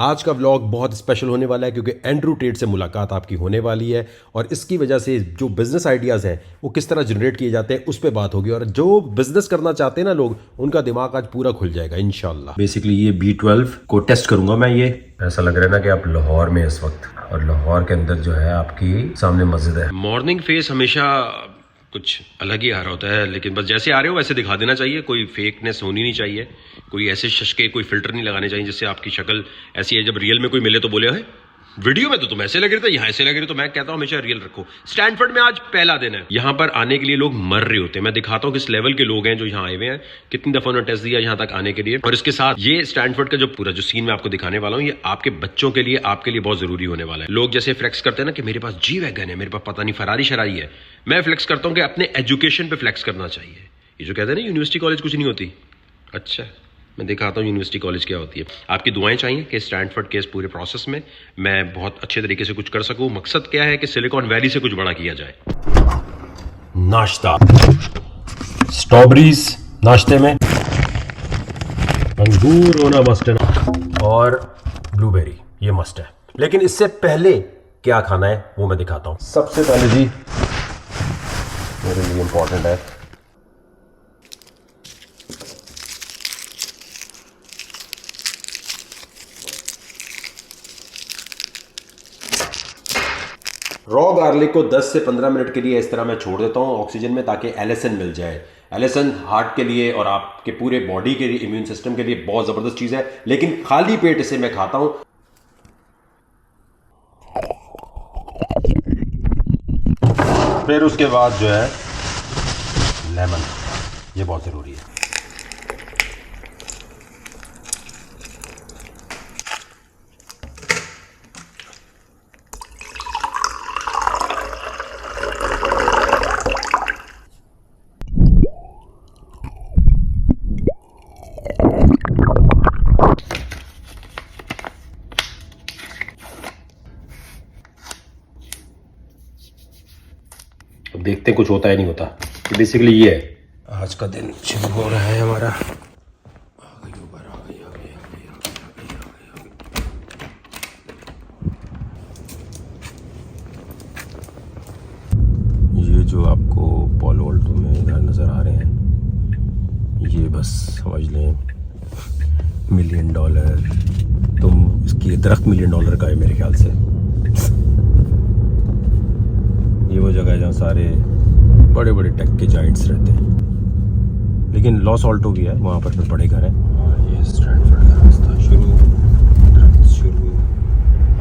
आज का व्लॉग बहुत स्पेशल होने वाला है क्योंकि एंड्रू टेट से मुलाकात आपकी होने वाली है और इसकी वजह से जो बिज़नेस आइडियाज़ हैं वो किस तरह जनरेट किए जाते हैं उस पर बात होगी और जो बिज़नेस करना चाहते हैं ना लोग उनका दिमाग आज पूरा खुल जाएगा इंशाल्लाह। बेसिकली ये B12 को टेस्ट करूंगा मैं। ये ऐसा लग रहा है ना कि आप लाहौर में इस वक्त, और लाहौर के अंदर जो है आपकी सामने मस्जिद है। मॉर्निंग फेस हमेशा कुछ अलग ही आ रहा होता है, लेकिन बस जैसे आ रहे हो वैसे दिखा देना चाहिए, कोई फेकनेस होनी नहीं चाहिए, कोई ऐसे शशके कोई फिल्टर नहीं लगाने चाहिए जिससे आपकी शक्ल ऐसी है जब रियल में कोई मिले तो बोले है वीडियो में तो तुम ऐसे लग रहे थे, यहाँ ऐसे लग रहे। तो मैं कहता हूँ हमेशा रियल रखो। स्टैनफोर्ड में आज पहला दिन है, यहाँ पर आने के लिए लोग मर रहे होते हैं। मैं दिखाता हूँ किस लेवल के लोग हैं जो यहाँ आए हुए हैं, कितनी दफा उन्होंने टेस्ट दिया यहाँ तक आने के लिए। और इसके साथ ये स्टैनफोर्ड का जो पूरा जो सीन मैं आपको दिखाने वाला हूँ ये आपके बच्चों के लिए, आपके लिए बहुत जरूरी होने वाला है। लोग जैसे फ्लेक्स करते हैं ना कि मेरे पास जी वैगन है, मेरे पास पता नहीं फरारी शरारी है, मैं फ्लेक्स करता हूँ कि अपने एजुकेशन पे फ्लेक्स करना चाहिए। ये जो कहते हैं ना यूनिवर्सिटी कॉलेज कुछ नहीं होती, अच्छा मैं दिखाता हूँ यूनिवर्सिटी कॉलेज क्या होती है। आपकी दुआएं चाहिए कि स्टैनफोर्ड के इस पूरे प्रोसेस में मैं बहुत अच्छे तरीके से कुछ कर सकूँ। मकसद क्या है कि सिलिकॉन वैली से कुछ बड़ा किया जाए। नाश्ता, स्ट्रॉबेरीज नाश्ते में, अंगूर होना मस्ट है और ब्लूबेरी ये मस्ट है। लेकिन इससे पहले क्या खाना है वो मैं दिखाता हूँ। सबसे पहले जी मेरे लिए इंपॉर्टेंट है रॉ गार्लिक को 10 से 15 मिनट के लिए इस तरह मैं छोड़ देता हूँ ऑक्सीजन में, ताकि एलिसन मिल जाए। एलिसन हार्ट के लिए और आपके पूरे बॉडी के लिए, इम्यून सिस्टम के लिए बहुत ज़बरदस्त चीज़ है, लेकिन खाली पेट इसे मैं खाता हूँ। फिर उसके बाद जो है लेमन, ये बहुत ज़रूरी है। देखते कुछ होता है नहीं होता। बेसिकली ये है आज का दिन शुरू हो रहा है हमारा। ये जो आपको पोलो अल्टो में इधर नज़र आ रहे हैं ये बस समझ लें $1 मिलियन। तुम इसकी दरख्त $1 मिलियन का है मेरे ख्याल से। ये वो जगह है जहाँ सारे बड़े बड़े टेक के जाइंट्स रहते हैं, लेकिन लॉस ऑल्टो भी है वहाँ पर फिर बड़े घर हैं। और ये स्टैनफोर्ड का रास्ता शुरू, दरख्त शुरू,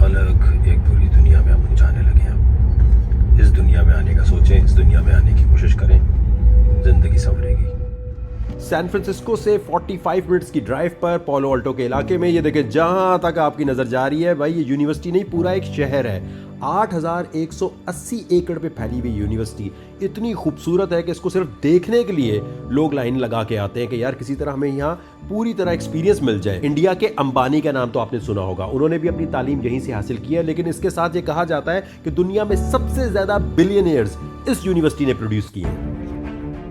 अलग एक पूरी दुनिया में हम जाने लगे हैं। इस दुनिया में आने का सोचें, इस दुनिया में आने की कोशिश करें, ज़िंदगी संवरेगी। सैन फ्रांसिस्को से 45 मिनट्स की ड्राइव पर पोलो अल्टो के इलाके में ये देखें जहाँ तक आपकी नज़र जा रही है भाई, ये यूनिवर्सिटी नहीं पूरा एक शहर है। 8180 एकड़ पे फैली हुई यूनिवर्सिटी इतनी खूबसूरत है कि इसको सिर्फ देखने के लिए लोग लाइन लगा के आते हैं कि यार किसी तरह हमें यहाँ पूरी तरह एक्सपीरियंस मिल जाए। इंडिया के अंबानी का नाम तो आपने सुना होगा, उन्होंने भी अपनी तालीम यहीं से हासिल की है, लेकिन इसके साथ ये कहा जाता है कि दुनिया में सबसे ज्यादा बिलियनियर्स इस यूनिवर्सिटी ने प्रोड्यूस किए हैं।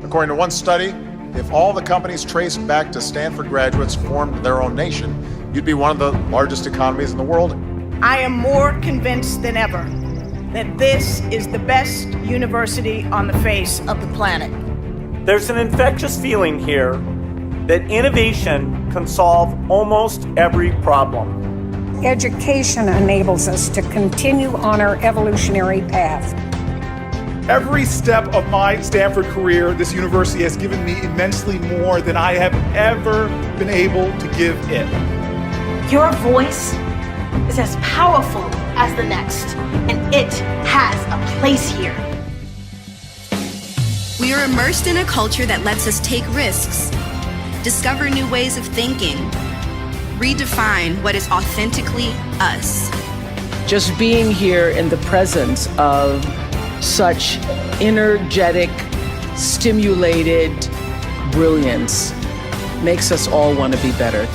According to one study, if all the companies traced back to Stanford graduates formed their own nation, you'd be one of the largest economies in the world. I am more convinced than ever that this is the best university on the face of the planet. There's an infectious feeling here that innovation can solve almost every problem. Education enables us to continue on our evolutionary path. Every step of my Stanford career, this university has given me immensely more than I have ever been able to give it. Your voice is as powerful as the next, and it has a place here. We are immersed in a culture that lets us take risks, discover new ways of thinking, redefine what is authentically us. Just being here in the presence of such energetic, stimulated brilliance makes us all want to be better.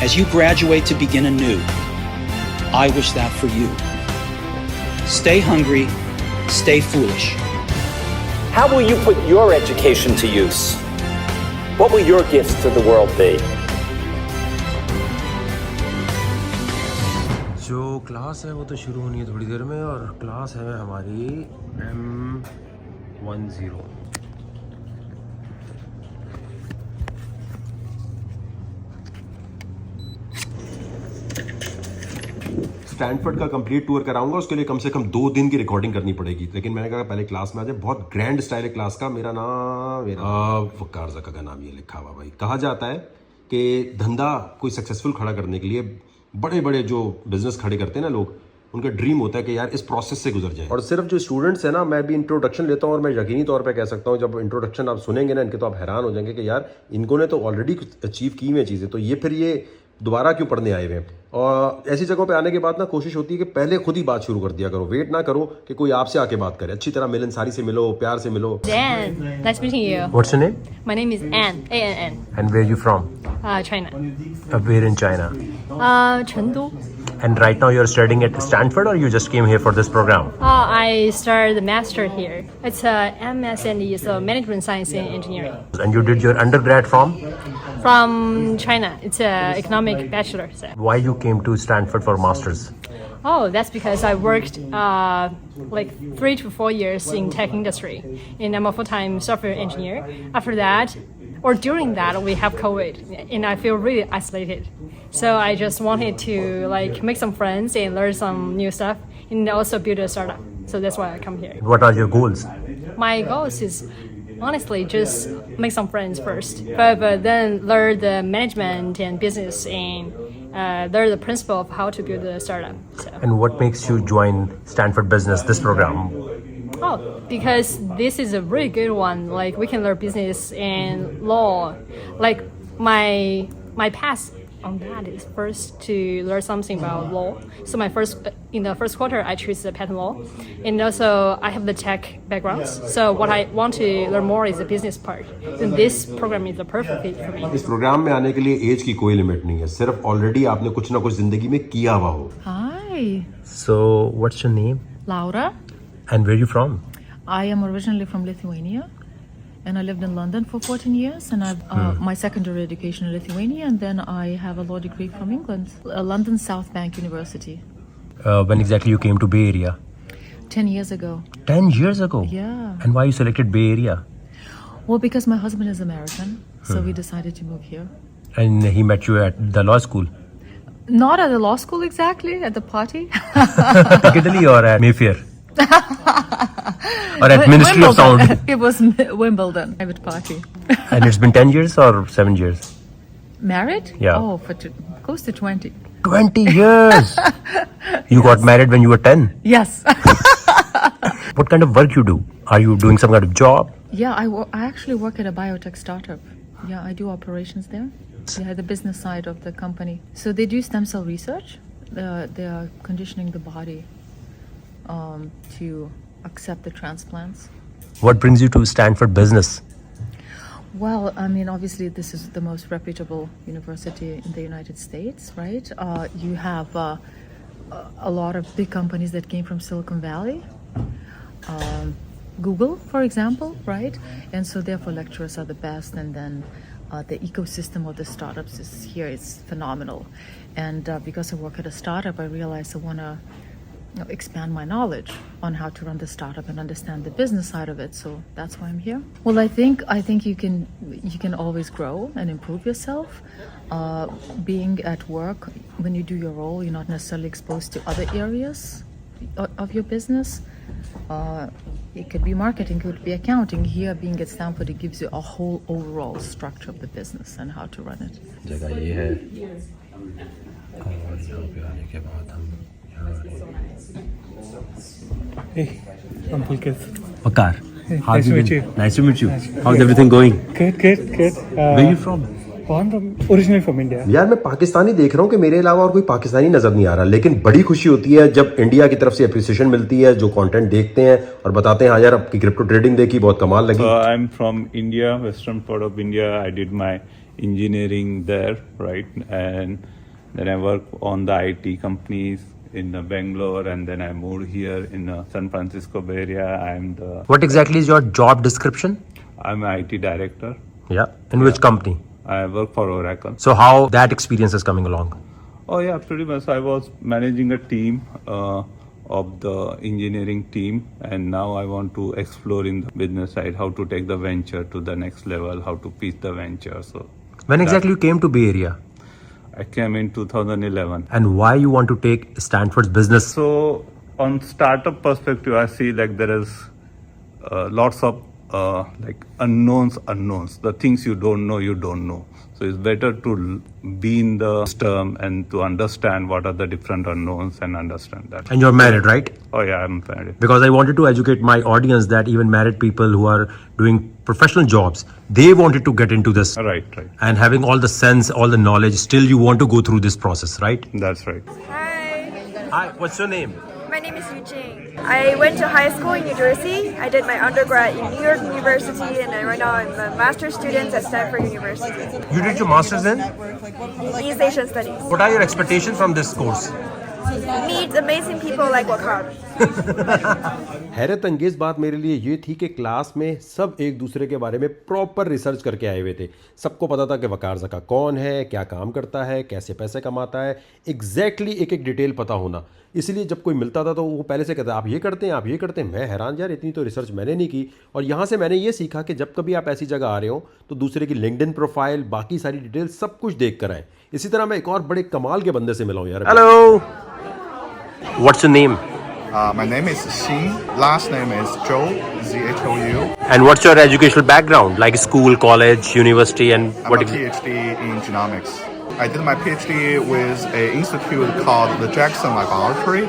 As you graduate to begin anew, I wish that for you. Stay hungry, stay foolish. How will you put your education to use? What will your gifts to the world be? जो class है वो तो शुरू होनी है थोड़ी देर में, और क्लास है हमारी M10। स्टैनफोर्ड का कंप्लीट टूर कराऊंगा, उसके लिए कम से कम 2 दिन की रिकॉर्डिंग करनी पड़ेगी, लेकिन मैंने कहा पहले क्लास में आ जाए। बहुत ग्रैंड स्टाइल है क्लास का। मेरा वकार ज़का का नाम ये लिखा हुआ भाई। कहा जाता है कि धंधा कोई सक्सेसफुल खड़ा करने के लिए बड़े बड़े जो बिजनेस खड़े करते हैं ना लोग, उनका ड्रीम होता है कि यार इस प्रोसेस से गुजर जाए। और सिर्फ जो स्टूडेंट्स हैं ना, मैं भी इंट्रोडक्शन लेता हूँ और मैं यकीनी तौर पे कह सकता हूँ, जब इंट्रोडक्शन आप सुनेंगे ना इनके तो आप हैरान हो जाएंगे कि यार इनको ने तो ऑलरेडी अचीव की हुई है चीज़ें, तो ये फिर ये दोबारा क्यों पढ़ने आए हुए हैं। और ऐसी जगहों पे आने के बाद ना कोशिश होती है कि पहले खुद ही बात शुरू कर दिया करो, वेट ना करो कि कोई आपसे आके बात करे। अच्छी तरह मिलनसारी से मिलो, प्यार से मिलो। Dan, nice meeting you. What's your name? My name is Ann, A-N-N. And where are you from? China. Where in China? Chengdu. And right now you're studying at Stanford, or you just came here for this program? I started the master here. It's a MSNE, so Management Science and Engineering. And you did your undergrad from? From China. It's a economic bachelor. So. Why you came to Stanford for masters? Oh, that's because I worked like 3 to 4 years in tech industry, and I'm a full-time software engineer. After that, or during that, we have COVID, and I feel really isolated. So I just wanted to like make some friends and learn some new stuff, and also build a startup. So that's why I come here. What are your goals? My goals is honestly just make some friends first, but then learn the management and business and learn the principle of how to build a startup. So. And what makes you join Stanford Business, this program? Oh, because this is a really good one. Like we can learn business and law. Like my past on that is first to learn something about law. So in the first quarter I choose the patent law, and also I have the tech backgrounds. So what I want to learn more is the business part. And this program is the perfect fit for me. इस programme में आने के लिए as की कोई limit नहीं है, सिर्फ ऑलरेडी आपने कुछ ना कुछ जिंदगी में किया हुआ हो। Hi. So what's your name? Laura. And where are you from? I am originally from Lithuania, and I lived in London for 14 years, and I've my secondary education in Lithuania, and then I have a law degree from England, London South Bank University. When exactly you came to Bay Area? 10 years ago. 10 years ago? Yeah. And why you selected Bay Area? Well, because my husband is American, so we decided to move here. And he met you at the law school? Not at the law school exactly, at the party. Piccadilly or at Mayfair? Or at Ministry of Sound? It was Wimbledon, private party. And it's been 10 years or 7 years? Married? Yeah. Oh, for close to 20. 20 years! You got married when you were 10? Yes. What kind of work you do? Are you doing some kind of job? Yeah, I actually work at a biotech startup. Yeah, I do operations there. Yeah, the business side of the company. So they do stem cell research. They are conditioning the body to accept the transplants. What brings you to Stanford Business? Well, I mean, obviously, this is the most reputable university in the United States, right? You have a lot of big companies that came from Silicon Valley. Google, for example, right? And so therefore lecturers are the best, and then the ecosystem of the startups is here. It's phenomenal. And because I work at a startup, I realized I want to expand my knowledge on how to run the startup and understand the business side of it. So that's why I'm here. Well, I think you can always grow and improve yourself. Being at work, when you do your role, you're not necessarily exposed to other areas of your business. It could be marketing, it could be accounting. Here, being at Stanford, it gives you a whole overall structure of the business and how to run it. जगह ये है और यहाँ पे आने के बाद हम Hey, I'm Pulkit. Waqar. How Nice have to you meet been? you. Nice to meet you. How's everything going? Good. Where are you from? Well, I'm originally from India. यार मैं पाकिस्तानी देख रहा हूँ कि मेरे अलावा और कोई पाकिस्तानी नजर नहीं आ रहा, लेकिन बड़ी खुशी होती है जब इंडिया की तरफ से अप्रिसिएशन मिलती है, जो कंटेंट देखते हैं और बताते हैं हाँ यार आपकी क्रिप्टो ट्रेडिंग देखी बहुत कमाल लगी. So I'm from India, western part of India. I did my engineering there, right? And then I worked on the IT companies in Bangalore, and then I moved here in San Francisco Bay Area. What exactly is your job description? I'm an IT director. Yeah. In which company? I work for Oracle. So how that experience is coming along? Oh yeah, pretty much. I was managing a team of the engineering team, and now I want to explore in the business side how to take the venture to the next level, how to pitch the venture. So When exactly you came to Bay Area? I came in 2011. And why you want to take Stanford's business? So on startup perspective, I see like there is lots of like unknowns. The things you don't know. So it's better to be in the system and to understand what are the different unknowns and understand that. And you're married, right? Oh yeah, I'm married. Because I wanted to educate my audience that even married people who are doing professional jobs, they wanted to get into this. Right. And having all the sense, all the knowledge, still you want to go through this process, right? That's right. Hi, what's your name? My name is Eugene. I went to high school in New Jersey. I did my undergrad in New York University, and right now I'm a master's student at Stanford University. You did your master's in? East Asian Studies. What are your expectations from this course? Meet amazing people like Wakar. हैरत अंगेज बात मेरे लिए ये थी कि class में सब एक दूसरे के बारे में प्रॉपर रिसर्च करके आए हुए थे। सबको पता था कि वकार ज़का कौन है, क्या काम करता है, कैसे पैसे कमाता है, एग्जैक्टली एक एक डिटेल पता होना। इसलिए जब कोई मिलता था तो वो पहले से कहता आप ये करते हैं, आप ये करते हैं। मैं हैरान यार, इतनी तो रिसर्च मैंने नहीं की। और यहाँ से मैंने ये सीखा कि जब कभी आप ऐसी जगह आ रहे हो तो दूसरे की लिंक्डइन प्रोफाइल, बाकी सारी डिटेल सब कुछ देख कर आए। इसी तरह मैं एक और बड़े कमाल के बंदे से मिला हूँ यार। Hello, what's your name? My name is Xin. Last name is Zhou, Z-H-O-U. And what's your educational background, like school, college, university, and I'm a PhD in genomics. I did my PhD with an institute called the Jackson Laboratory.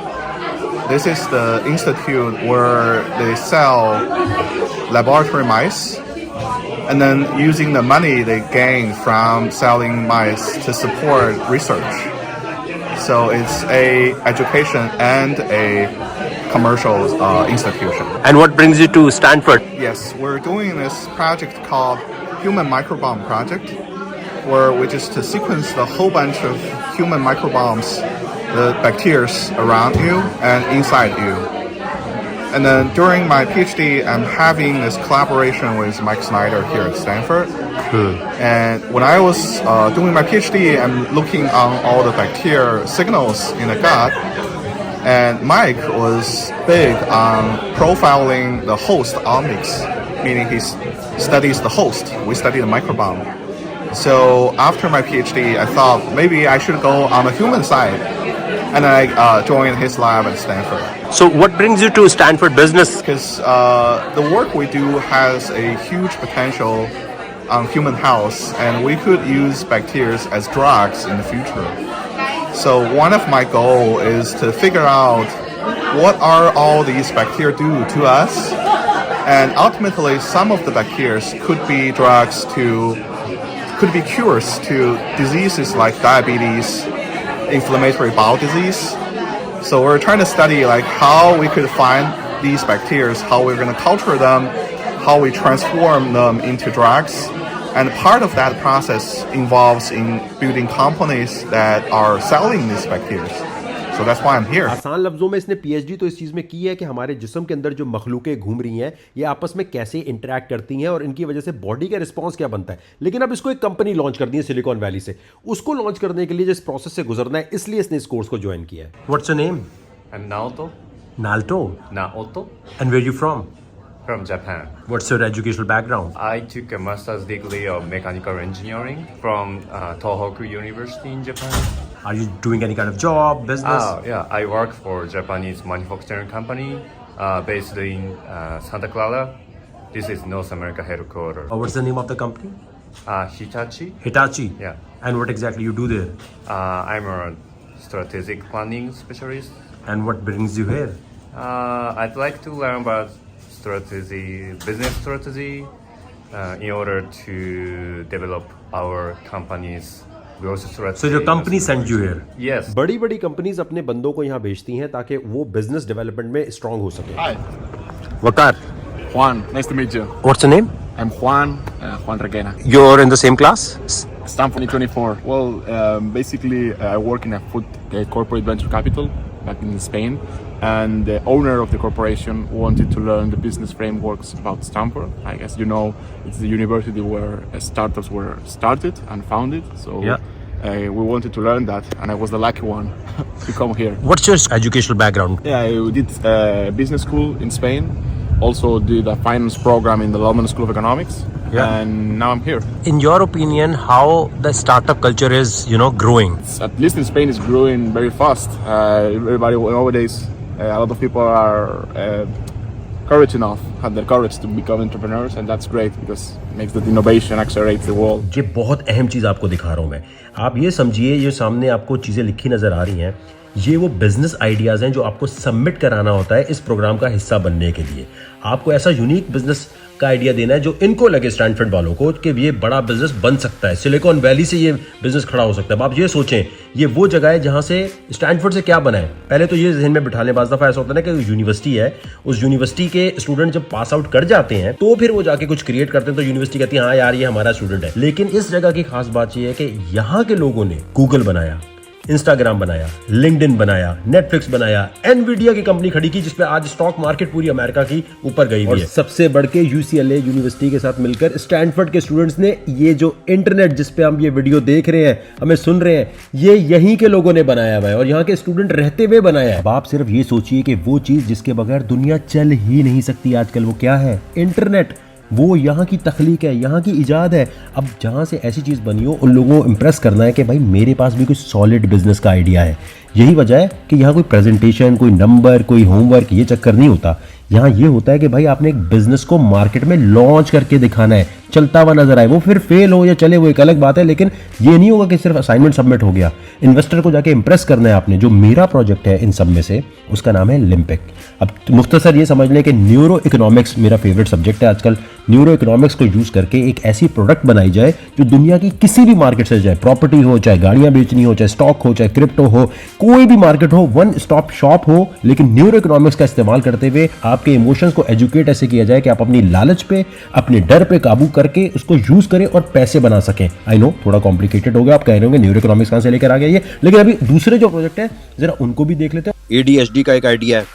This is the institute where they sell laboratory mice, and then using the money they gain from selling mice to support research. So it's a education and a commercial institution. And what brings you to Stanford? Yes, we're doing this project called Human Microbiome Project, where we just sequence the whole bunch of human microbiomes, the bacteria around you and inside you. And then during my PhD, I'm having this collaboration with Mike Snyder here at Stanford. And when I was doing my PhD, I'm looking on all the bacteria signals in the gut. And Mike was big on profiling the host omics, meaning he studies the host. We study the microbiome. So after my PhD, I thought maybe I should go on the human side. And I joined his lab at Stanford. So what brings you to Stanford Business? Because the work we do has a huge potential on human health, and we could use bacteria as drugs in the future. So one of my goals is to figure out what are all these bacteria do to us, and ultimately some of the bacteria could be drugs could be cures to diseases like diabetes, inflammatory bowel disease. So we're trying to study like how we could find these bacteria, how we're going to culture them, how we transform them into drugs. And part of that process involves in building companies that are selling these bacteria. So that's why I'm here. आसान लफ्जों में इसने PhD तो इस चीज़ में की है कि हमारे जिस्म के अंदर जो मखलूकें घूम रही हैं ये आपस में कैसे इंटरेक्ट करती हैं और इनकी वजह से बॉडी का रिस्पांस क्या बनता है। लेकिन अब इसको एक कंपनी लॉन्च कर दी है सिलिकॉन वैली से। उसको लॉन्च करने के लिए जिस प्रोसेस से गुजरना है, इसलिए इसने इस कोर्स को ज्वाइन किया है। What's your name? I'm Naoto. Naoto? And where are you from? From Japan. What's your educational background? I took a master's degree of mechanical engineering from Tohoku University in Japan. Are you doing any kind of job, business? Yeah, I work for a Japanese manufacturing company based in Santa Clara. This is North America headquarters. What's the name of the company? Hitachi. Hitachi? Yeah. And what exactly you do there? I'm a strategic planning specialist. And what brings you here? I'd like to learn about strategy, business strategy, in order to develop our company's growth strategy. So your company sent you here? Yes. बड़ी बड़ी companies अपने बंदों को यहाँ भेजती हैं ताकि वो बिजनेस डेवलपमेंट में स्ट्रांग हो सके। Hi. Wakar. Juan, nice to meet you. What's your name? I'm Juan Requena. You're in the same class? Stanford 24. Well, basically, I work in a corporate venture capital back in Spain, and the owner of the corporation wanted to learn the business frameworks about Stanford. I guess you know it's the university where startups were started and founded. So we wanted to learn that, and I was the lucky one to come here. What's your educational background? Yeah, I did business school in Spain. Also did a finance program in the London School of Economics. Yeah. And now I'm here. In your opinion, how the startup culture is, growing? At least in Spain, it's growing very fast. Everybody nowadays, a lot of people are courage enough, have the courage to become entrepreneurs, and that's great because it makes the innovation accelerates the world. ये बहुत अहम चीज़ आपको दिखा रहा हूँ मैं. आप ये समझिए, ये सामने आपको चीज़ें लिखी नज़र आ रही हैं. ये वो बिजनेस आइडियाज़ हैं जो आपको सबमिट कराना होता है इस प्रोग्राम का हिस्सा बनने के लिए. आपको ऐसा यूनिक बिजनेस का आइडिया देना है जो इनको लगे स्टैनफोर्ड वालों को कि ये बड़ा बिजनेस बन सकता है, सिलिकॉन वैली से ये बिजनेस खड़ा हो सकता है. अब आप ये सोचें, ये वो जगह है जहां से स्टैनफोर्ड से क्या बना है. पहले तो ये जहन में बिठा लें. बाज़ दफ़ा ऐसा होता है ना कि यूनिवर्सिटी है, उस यूनिवर्सिटी के स्टूडेंट जब पास आउट कर जाते हैं तो फिर वो जाके कुछ क्रिएट करते हैं, तो यूनिवर्सिटी कहती है हाँ यार ये हमारा स्टूडेंट है. लेकिन इस जगह की खास बात ये है कि यहाँ के लोगों ने गूगल बनाया, इंस्टाग्राम बनाया, लिंक्डइन बनाया, नेटफ्लिक्स बनाया, एनवीडिया की कंपनी खड़ी की जिसपे आज स्टॉक मार्केट पूरी अमेरिका की ऊपर गई हुई है. सबसे बढ़ के यूसीएलए यूनिवर्सिटी के साथ मिलकर स्टैनफोर्ड के स्टूडेंट्स ने ये जो इंटरनेट जिस पे हम ये वीडियो देख रहे हैं, हमें सुन रहे हैं, ये यहीं के लोगों ने बनाया हुआ है और यहाँ के स्टूडेंट रहते हुए बनाया है. अब आप सिर्फ ये सोचिए कि वो चीज जिसके बगैर दुनिया चल ही नहीं सकती आजकल, वो क्या है? इंटरनेट. वो यहाँ की तख्लीक है, यहाँ की इजाद है. अब जहाँ से ऐसी चीज़ बनी हो, उन लोगों को इम्प्रेस करना है कि भाई मेरे पास भी कोई सॉलिड बिजनेस का आइडिया है. यही वजह है कि यहाँ कोई प्रेजेंटेशन, कोई नंबर, कोई होमवर्क, ये चक्कर नहीं होता. यहाँ ये होता है कि भाई आपने एक बिजनेस को मार्केट में लॉन्च करके दिखाना है, चलता हुआ नजर आए. वो फिर फेल हो या चले वो एक अलग बात है, लेकिन ये नहीं होगा कि सिर्फ असाइनमेंट सबमिट हो गया. इन्वेस्टर को जाके इंप्रेस करना है आपने. जो मेरा प्रोजेक्ट है इन सब में से, उसका नाम है लिम्पिक. अब मुख्तसर ये समझ लें कि न्यूरो इकोनॉमिक्स मेरा फेवरेट सब्जेक्ट है आजकल. न्यूरो इकोनॉमिक्स को यूज करके एक ऐसी प्रोडक्ट बनाई जाए जो दुनिया की किसी भी मार्केट से जाए. प्रॉपर्टी हो, चाहे गाड़ियां बेचनी हो, चाहे स्टॉक हो, चाहे क्रिप्टो हो, कोई भी मार्केट हो, वन स्टॉप शॉप हो, लेकिन न्यूरो इकोनॉमिक्स का इस्तेमाल करते हुए आपके इमोशंस को एजुकेट ऐसे किया जाए कि आप अपनी लालच पे, अपने डर पे काबू करके उसको यूज करें और पैसे बना सकें. आई नो थोड़ा कॉम्प्लिकेटेड हो गया, आप कह रहे होंगे न्यूरो इकोनॉमिक्स कहां से लेकर आ गया ये, लेकिन अभी दूसरे जो प्रोजेक्ट है जरा उनको भी देख लेते हैं. ADHD का एक आइडिया है,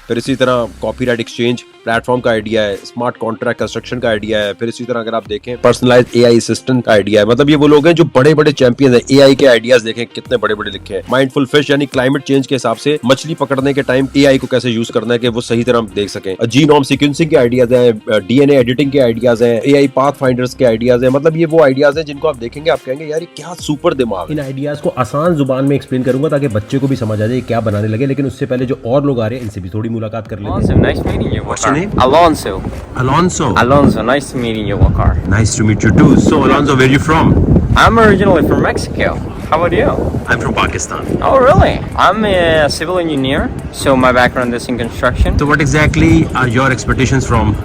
फिर इसी तरह कॉपीराइट एक्सचेंज प्लेटफॉर्म का आइडिया है, स्मार्ट कॉन्ट्रैक्ट कंस्ट्रक्शन का आइडिया है, फिर इसी तरह अगर आप देखें पर्सनलाइज्ड AI असिस्टेंट का आइडिया है. मतलब ये वो लोग हैं जो बड़े बड़े चैंपियंस हैं. AI के आइडियाज देखें कितने बड़े बड़े लिखे हैं. माइंडफुल फिश यानी क्लाइमेट चेंज के हिसाब से मछली पकड़ने के टाइम AI को कैसे यूज करना है कि वो सही तरह देख सकें. जीनोम सीक्वेंसिंग के आइडियाज हैं, DNA एडिटिंग के आइडियाज हैं, AI पाथ फाइंडर्स के आइडियाज हैं. मतलब ये वो आइडियाज हैं जिनको आप देखेंगे आप कहेंगे यार ये क्या सुपर दिमाग. इन आइडियाज को आसान जुबान में एक्सप्लेन करूंगा ताकि बच्चे को भी समझ आ जाए क्या बनाने लगे. लेकिन उससे पहले जो और लोग आ रहे हैं इनसे भी थोड़ी मुलाकात कर लेते हैं. Nice meeting you, What's your name? Alonso. Alonso. Alonso, nice meeting you, Wakar. Nice to meet you too. So Alonso, where are you from? I'm originally from Mexico. How about you? I'm from Pakistan. Oh, really? I'm a civil engineer, so my background is in construction. So what exactly are your expectations from?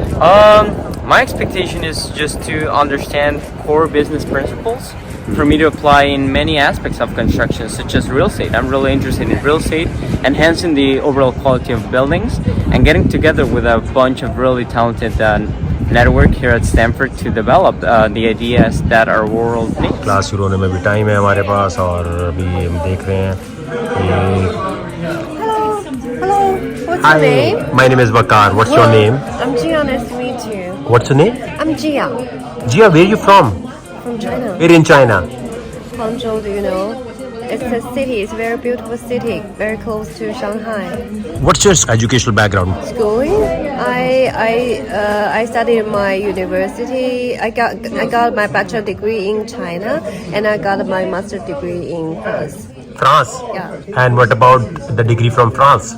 My expectation is just to understand core business principles for me to apply in many aspects of construction, such as real estate. I'm really interested in real estate, enhancing the overall quality of buildings, and getting together with a bunch of really talented network here at Stanford to develop the ideas that our world needs. Class शुरू होने में भी time है हमारे पास और अभी हम देख रहे हैं. Hello, what's your name? My name is Wakar. What's your name? I'm Gia, nice to meet you. What's your name? I'm Gia. Gia, where are you from? From China. Where in China? Hangzhou, do you know? It's a city, it's a very beautiful city, very close to Shanghai. What's your educational background? Schooling? I studied my university. I got my bachelor degree in China, and I got my master degree in France. France? Yeah. And what about the degree from France?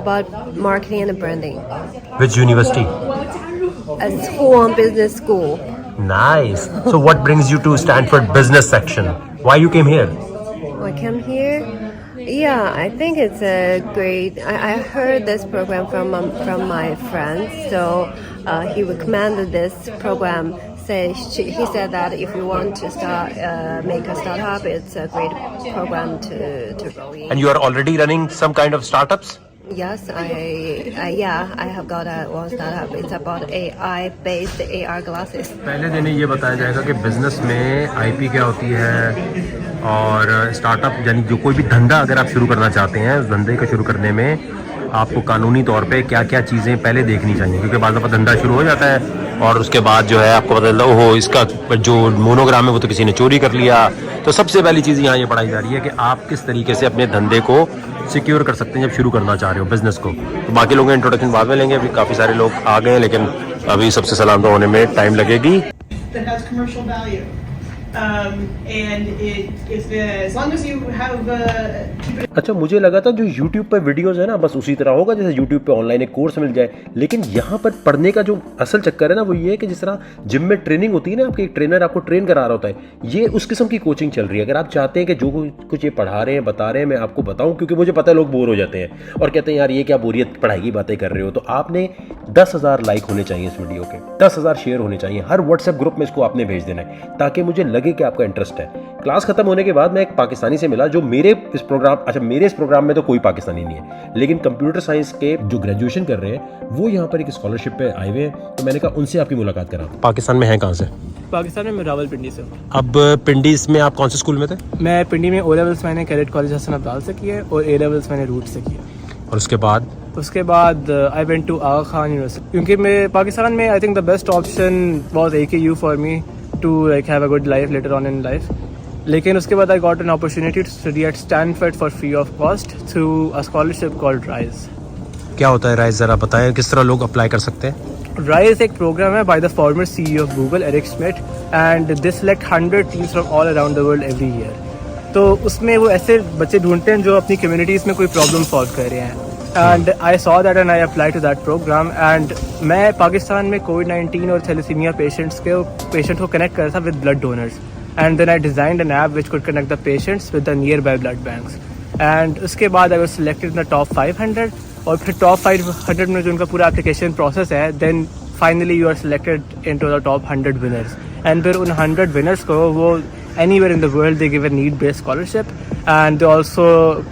About marketing and branding. Which university? At Huang Business School. Nice. So what brings you to Stanford Business Section? Why you came here? I came here. Yeah, I think it's a great. I heard this program from my friend, so he recommended this program. He said that if you want to make a startup, it's a great program to roll in. And you are already running some kind of startups? Yes, I have got one startup. It's about AI-based AR glasses. पहले दिन ये बताया जाएगा कि business में IP क्या होती है और स्टार्टअप यानी जो कोई भी धंधा अगर आप शुरू करना चाहते हैं उस धंधे को शुरू करने में आपको कानूनी तौर पे क्या क्या चीज़ें पहले देखनी चाहिए, क्योंकि बाद में धंधा शुरू हो जाता है और उसके बाद जो है आपको पता चलता ओहो इसका जो मोनोग्राम है वो तो किसी ने चोरी कर लिया। तो सबसे पहली चीज़ यहाँ ये पढ़ाई जा रही है कि आप किस तरीके से अपने धंधे को सिक्योर कर सकते हैं जब शुरू करना चाह रहे हो बिजनेस को। तो बाकी लोगों का इंट्रोडक्शन बाद में लेंगे, अभी काफ़ी सारे लोग आ गए हैं, लेकिन अभी सबसे सलाम तो होने में टाइम लगेगी। That has commercial value, and as long as you have अच्छा, मुझे लगा था जो YouTube पे वीडियोस है ना बस उसी तरह होगा जैसे YouTube पे ऑनलाइन एक कोर्स मिल जाए, लेकिन यहाँ पर पढ़ने का जो असल चक्कर है ना वो ये है कि जिस तरह जिम में ट्रेनिंग होती है ना, आपके एक ट्रेनर आपको ट्रेन करा रहा होता है, ये उस किस्म की कोचिंग चल रही है। अगर आप चाहते हैं कि जो कुछ ये पढ़ा रहे हैं बता रहे हैं मैं आपको बताऊं, क्योंकि मुझे पता है लोग बोर हो जाते हैं और कहते हैं यार ये क्या बोरियत पढ़ाई की बातें कर रहे हो, तो आपने 10,000 लाइक होने चाहिए इस वीडियो के, 10,000 शेयर होने चाहिए, हर व्हाट्सएप ग्रुप में इसको आपने भेज देना है ताकि मुझे लगे कि आपका इंटरेस्ट है। क्लास खत्म होने के बाद मैं एक पाकिस्तानी से मिला जो मेरे इस प्रोग्राम में तो कोई पाकिस्तानी नहीं है, लेकिन कंप्यूटर साइंस के जो ग्रेजुएशन कर रहे हैं वो यहाँ पर एक स्कॉलरशिप पे आए हुए हैं, तो मैंने कहा उनसे आपकी मुलाकात करा। पाकिस्तान में है कहाँ से? पाकिस्तान में मैं रावलपिंडी से हूँ। अब पिंडी में आप कौन से स्कूल में थे? मैं पिंडी में ओ लेवल्स मैंने कैडेट कॉलेज हसन अब्दाल से किया और ए लेवल्स मैंने रूट से किया। और उसके बाद I went to Aga Khan university, क्योंकि मैं पाकिस्तान में I think the best option was AKU for me to like have a good life later on in life. लेकिन उसके बाद I got an opportunity to study at Stanford for free of cost through a scholarship called Rise. क्या होता है rise, जरा बताएं किस तरह लोग अप्लाई कर सकते हैं? राइज एक प्रोग्राम है by the former CEO of Google Eric Smith, and they select 100 teams from all around the world every year. तो उसमें वो ऐसे बच्चे ढूंढते हैं जो अपनी कम्युनिटीज़ में कोई प्रॉब्लम सॉल्व कर रहे हैं, and I saw that and I apply to that program. And मैं पाकिस्तान में कोविड-19 और थैलेसीमिया पेशेंट को कनेक्ट कर रहा था with blood donors, and then I designed an app which could connect the patients with the nearby blood banks. And उसके बाद I was selected in the top 500, और फिर top 500 में जो उनका पूरा application process है, then finally you are selected into the top 100 winners. And फिर उन 100 winners को वो anywhere in the world they give a need-based scholarship, and they also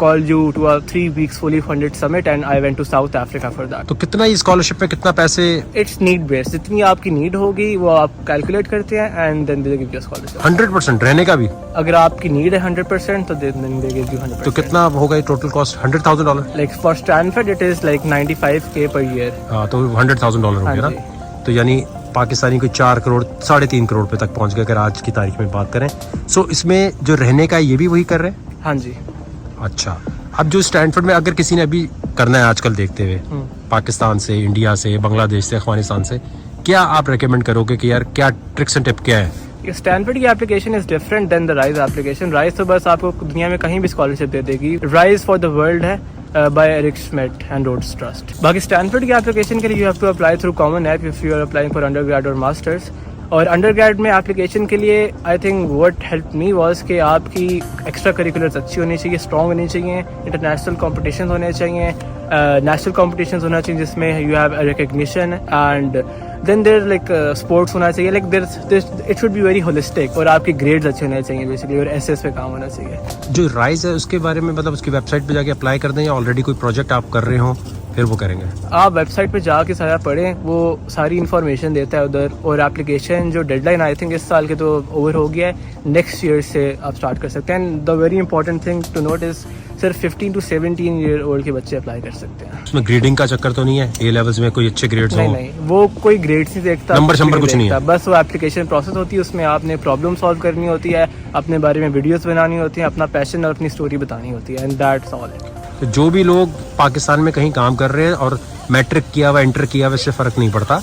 call you to a 3 weeks fully funded summit, and I went to South Africa for that. तो कितना ये scholarship पे कितना पैसे? It's need based, जितनी आपकी need होगी वो आप कैलकुलेट करते हैं and then they give you a scholarship. 100% रहने का भी? अगर आपकी नीड है 100% तो then they give you 100%. तो कितना होगा ये total cost? $100,000? Like for Stanford it is like $95K per year. हाँ, तो $100,000 हो गया ना, तो यानी पाकिस्तानी को 4 करोड़ 3.5 करोड़ पे तक पहुंच गए अगर आज की तारीख में बात करें। सो इसमें जो रहने का ये भी वही कर रहे हैं? हाँ जी। अच्छा, अब जो स्टैनफोर्ड में अगर किसी ने अभी करना है आजकल देखते हुए पाकिस्तान से, इंडिया से, बांग्लादेश से, अफगानिस्तान से, क्या आप रेकमेंड करोगे कि यार क्या ट्रिक्स एंड टिप क्या है? स्टैनफोर्ड की application is different than the Rise application. Rise तो बस आपको दुनिया में कहीं भी स्कॉलरशिप दे देगी, राइज फॉर द वर्ल्ड है by Eric Schmidt and Rhodes Trust. बाकी स्टैनफोर्ड की एप्लीकेशन के लिए you have to apply through Common App if you are applying for undergrad or masters. और अंडरग्रेड में एप्लीकेशन के लिए I think what help me was कि आपकी एक्स्ट्रा करिकुलर्स अच्छी होनी चाहिए, स्ट्रॉन्ग होनी चाहिए, इंटरनेशनल कॉम्पिटिशन होने चाहिए, नेशनल कॉम्पिटिशन होना चाहिए जिसमें you have recognition, and then there like sports होना चाहिए, like there it should be very holistic, और आपके ग्रेड्स अच्छे होने चाहिए बेसिकली, और एसएस पे काम होना चाहिए। जो राइज है उसके बारे में मतलब उसकी वेबसाइट पे जाके अप्लाई कर दें या ऑलरेडी कोई प्रोजेक्ट आप कर रहे हो फिर वो करेंगे? आप वेबसाइट पे जाके सारा पढ़ें, वो सारी इन्फॉर्मेशन देता है उधर, और एप्लीकेशन जो डेडलाइन आई थिंक इस साल के तो ओवर हो गया है, नेक्स्ट ईयर से आप स्टार्ट कर सकते हैं। The very important thing to note is सिर्फ 15 to 17 ईयर ओल्ड के बच्चे अप्लाई कर सकते हैं। उसमें ग्रेडिंग का चक्कर तो नहीं है? ए लेवल्स में कोई अच्छे ग्रेड्स हो? नहीं, वो कोई ग्रेड्स नहीं देखता, नंबर कुछ नहीं है, बस वो एप्लीकेशन प्रोसेस होती है, उसमें आपने प्रॉब्लम सॉल्व करनी होती है, अपने बारे में वीडियोस बनानी होती है, अपना पैशन और अपनी स्टोरी बतानी होती है, एंड दैट्स ऑल। तो जो भी लोग पाकिस्तान में कहीं काम कर रहे हैं और मैट्रिक किया हुआ, इंटर किया हुआ, इससे फर्क नहीं पड़ता।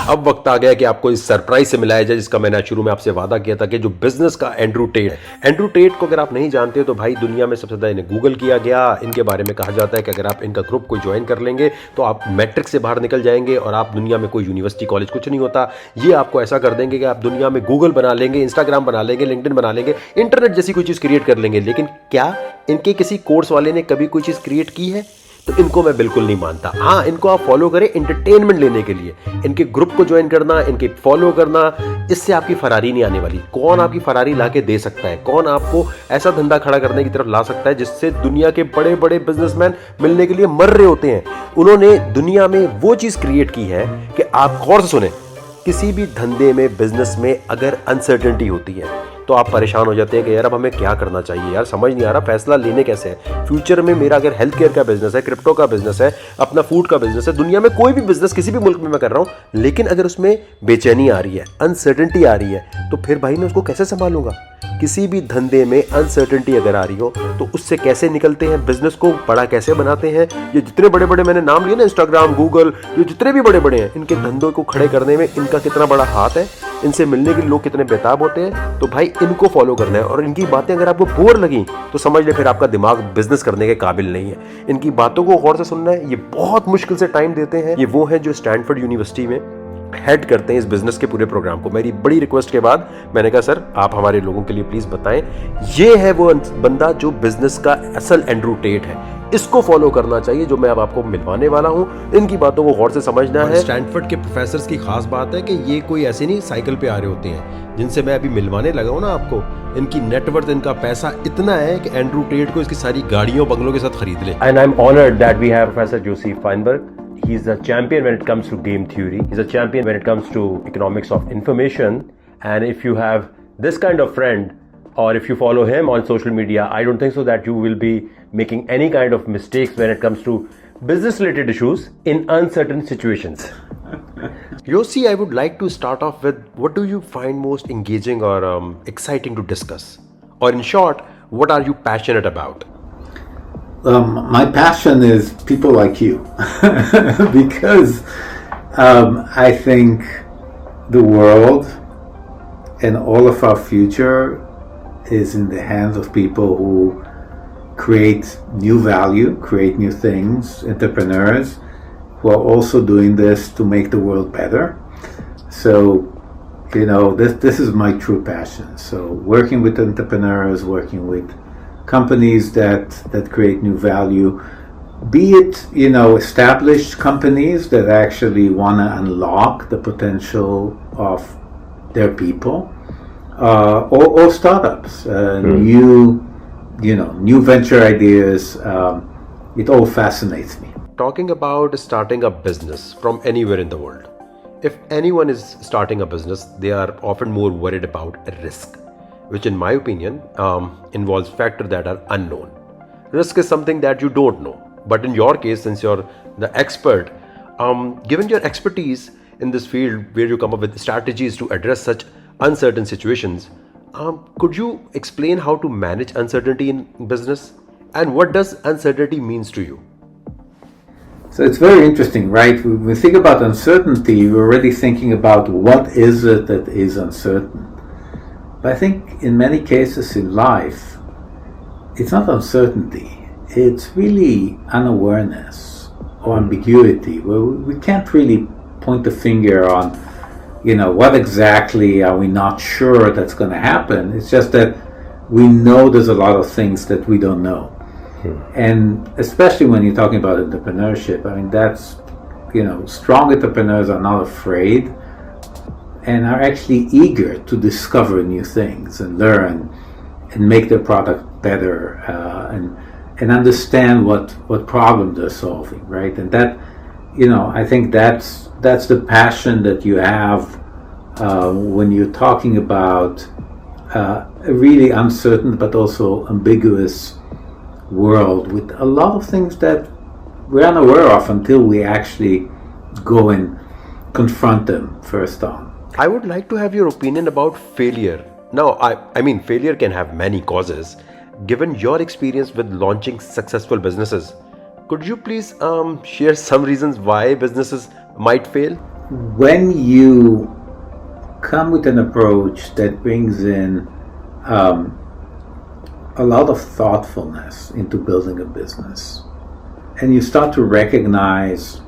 अब वक्त आ गया कि आपको इस सरप्राइज से मिलाया जाए जिसका मैंने शुरू में आपसे वादा किया था कि जो बिजनेस का एंड्रू टेट को अगर आप नहीं जानते हो तो भाई दुनिया में सबसे ज्यादा इन्हें गूगल किया गया। इनके बारे में कहा जाता है कि अगर आप इनका ग्रुप कोई ज्वाइन कर लेंगे तो आप मैट्रिक से बाहर निकल जाएंगे और आप दुनिया में कोई यूनिवर्सिटी कॉलेज कुछ नहीं होता, ये आपको ऐसा कर देंगे कि आप दुनिया में गूगल बना लेंगे, इंस्टाग्राम बना लेंगे, लिंक्डइन बना लेंगे, इंटरनेट जैसी कोई चीज क्रिएट कर लेंगे। लेकिन क्या इनके किसी कोर्स वाले ने कभी कोई चीज क्रिएट की है? तो इनको मैं बिल्कुल नहीं मानता। हाँ, इनको आप फॉलो करें एंटरटेनमेंट लेने के लिए, इनके ग्रुप को ज्वाइन करना, इनके फॉलो करना, इससे आपकी फरारी नहीं आने वाली। कौन आपकी फरारी लाके दे सकता है? कौन आपको ऐसा धंधा खड़ा करने की तरफ ला सकता है जिससे दुनिया के बड़े बड़े बिजनेसमैन मिलने के लिए मर रहे होते हैं? उन्होंने दुनिया में वो चीज क्रिएट की है कि आप गौर से सुने, किसी भी धंधे में, बिजनेस में अगर अनसर्टेनिटी होती है तो तो आप परेशान हो जाते हैं कि यार अब हमें क्या करना चाहिए, यार समझ नहीं आ रहा फैसला लेने कैसे है। फ्यूचर में मेरा अगर हेल्थ केयर का बिजनेस है, क्रिप्टो का बिजनेस है, अपना फूड का बिजनेस है, दुनिया में कोई भी बिजनेस किसी भी मुल्क में मैं कर रहा हूँ, लेकिन अगर उसमें बेचैनी आ रही है, अनसर्टेनिटी आ रही है, तो फिर भाई मैं उसको कैसे संभालूंगा। किसी भी धंधे में अनसर्टेनिटी अगर आ रही हो तो उससे कैसे निकलते हैं, बिजनेस को बड़ा कैसे बनाते हैं। ये जितने बड़े बड़े मैंने नाम लिए ना, इंस्टाग्राम, गूगल, ये जितने भी बड़े बड़े हैं, इनके धंधों को खड़े करने में इनका कितना बड़ा हाथ है, इनसे मिलने के लिए लोग कितने बेताब होते हैं। तो भाई इनको फॉलो करना है, और इनकी बातें अगर आपको बोर लगी तो समझ ले फिर आपका दिमाग बिजनेस करने के काबिल नहीं है। इनकी बातों को गौर से सुनना है। ये बहुत मुश्किल से टाइम देते हैं। ये वो हैं जो स्टैनफोर्ड यूनिवर्सिटी में हेड करते हैं इस बिजनेस के पूरे प्रोग्राम को। मेरी बड़ी रिक्वेस्ट के बाद मैंने कहा सर आप हमारे लोगों के लिए प्लीज बताएं। ये है वो बंदा जो बिजनेस का असल एंड्रू टेट है, इसको फॉलो करना चाहिए जो मैं अब आपको मिलवाने वाला हूं। इनकी बातों को गौर से समझना है। स्टैनफोर्ड के प्रोफेसर्स की खास बात है कि ये कोई ऐसे नहीं साइकिल पे आ रहे होते हैं जिनसे मैं अभी मिलवाने लगा हूं ना आपको। इनकी नेटवर्थ, इनका पैसा इतना है कि एंड्रू टेट को इसकी सारी गाड़ियों बंगलों के साथ खरीद ले। And I am honoured that we have professor Joseph Feinberg. He's a champion when it comes to game theory. He's a champion when it comes to economics of information. And if you have this kind of friend, or if you follow him on social media, I don't think so that you will be making any kind of mistakes when it comes to business related issues in uncertain situations. Yossi, I would like to start off with, what do you find most engaging or exciting to discuss? Or in short, what are you passionate about? My passion is people like you because I think the world and all of our future is in the hands of people who create new value, create new things, entrepreneurs who are also doing this to make the world better. So, you know, this is my true passion. So working with entrepreneurs, working with companies that create new value, be it, you know, established companies that actually want to unlock the potential of their people, or startups, new venture ideas. It all fascinates me. Talking about starting a business from anywhere in the world, if anyone is starting a business, they are often more worried about risk, which in my opinion involves factors that are unknown. Risk is something that you don't know. But in your case, since you're the expert, given your expertise in this field where you come up with strategies to address such uncertain situations, could you explain how to manage uncertainty in business? And what does uncertainty means to you? So it's very interesting, right? When we think about uncertainty, we're already thinking about what is it that is uncertain. But I think in many cases in life, it's not uncertainty. It's really unawareness or ambiguity, where we can't really point the finger on, you know, what exactly are we not sure that's going to happen. It's just that we know there's a lot of things that we don't know. And especially when you're talking about entrepreneurship, I mean, that's, you know, strong entrepreneurs are not afraid and are actually eager to discover new things and learn and make their product better, and understand what problem they're solving, right? And that, you know, I think that's the passion that you have when you're talking about a really uncertain but also ambiguous world with a lot of things that we're unaware of until we actually go and confront them first on. I would like to have your opinion about failure. Now, I mean, failure can have many causes. Given your experience with launching successful businesses, could you please share some reasons why businesses might fail? When you come with an approach that brings in a lot of thoughtfulness into building a business, and you start to recognize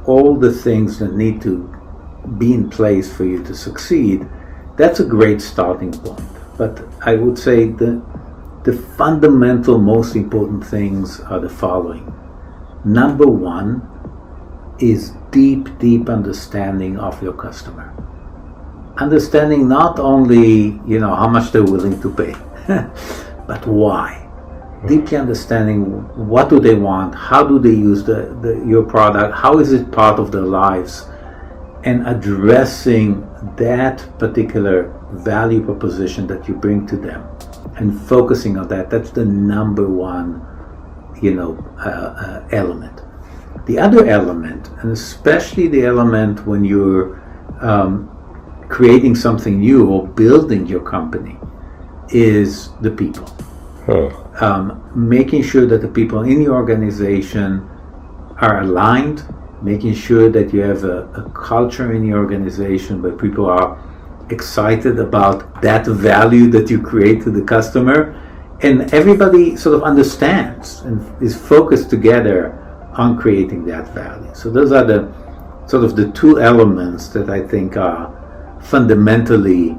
all the things that need to be in place for you to succeed, that's a great starting point. But I would say the fundamental, most important things are the following. Number one is deep understanding of your customer. Understanding not only, you know, how much they're willing to pay, but why. Deeply understanding what do they want, how do they use your product, how is it part of their lives, and addressing that particular value proposition that you bring to them and focusing on that. That's the number one, element. The other element, and especially the element when you're creating something new or building your company, is the people. Making sure that the people in your organization are aligned, making sure that you have a culture in your organization where people are excited about that value that you create to the customer, and everybody sort of understands and is focused together on creating that value. So those are the sort of the two elements that I think are fundamentally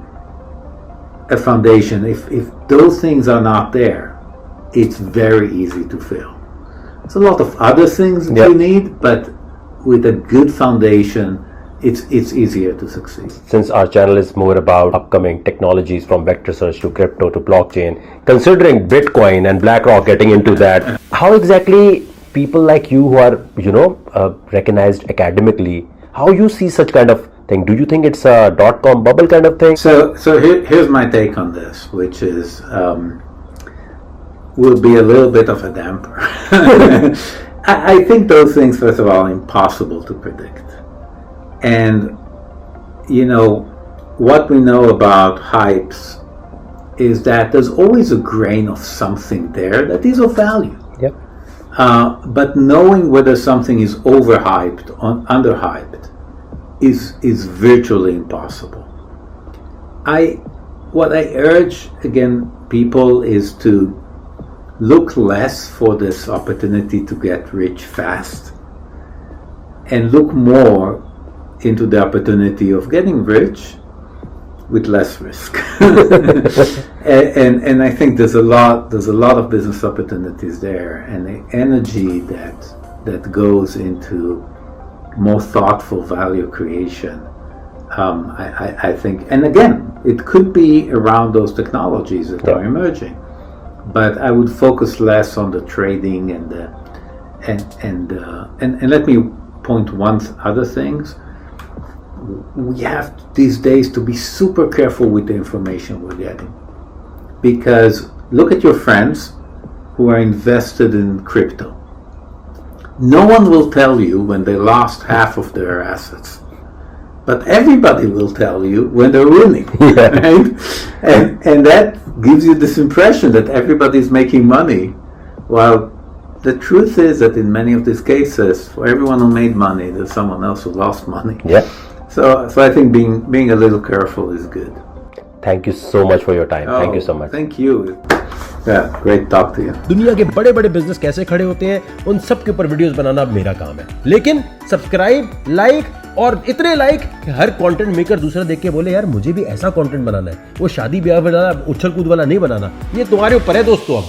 a foundation. If those things are not there, it's very easy to fail. There's a lot of other things that you need, but with a good foundation, it's easier to succeed. Since our channel is more about upcoming technologies from vector search to crypto to blockchain, considering Bitcoin and BlackRock getting into that, how exactly people like you who are, recognized academically, how you see such kind of thing? Do you think it's a .com bubble kind of thing? So here's my take on this, which is will be a little bit of a damper. I think those things, first of all, are impossible to predict. And, what we know about hypes is that there's always a grain of something there that is of value. Yep. But knowing whether something is overhyped or underhyped is virtually impossible. What I urge, again, people is to look less for this opportunity to get rich fast and look more into the opportunity of getting rich with less risk. and I think there's a lot of business opportunities there, and the energy that goes into more thoughtful value creation, I think, and again, it could be around those technologies that are emerging, but I would focus less on the trading and let me point one other things. We have these days to be super careful with the information we're getting, because look at your friends who are invested in crypto. No one will tell you when they lost half of their assets, but everybody will tell you when they're winning, right? And that gives you this impression that everybody's making money, while the truth is that in many of these cases, for everyone who made money, there's someone else who lost money. Yeah. So I think being a little careful is good. Thank you so much for your time. Thank you so much. Thank you. Yeah, great talk to you. दुनिया के बड़े बड़े business कैसे खड़े होते हैं, उन सब के ऊपर वीडियोस बनाना मेरा काम है, लेकिन सब्सक्राइब, लाइक और इतने लाइक कि हर कंटेंट मेकर दूसरा देख के बोले यार मुझे भी ऐसा कंटेंट बनाना है, वो शादी ब्याह वाला उछल कूद वाला नहीं बनाना। ये तुम्हारे ऊपर है दोस्तों। अब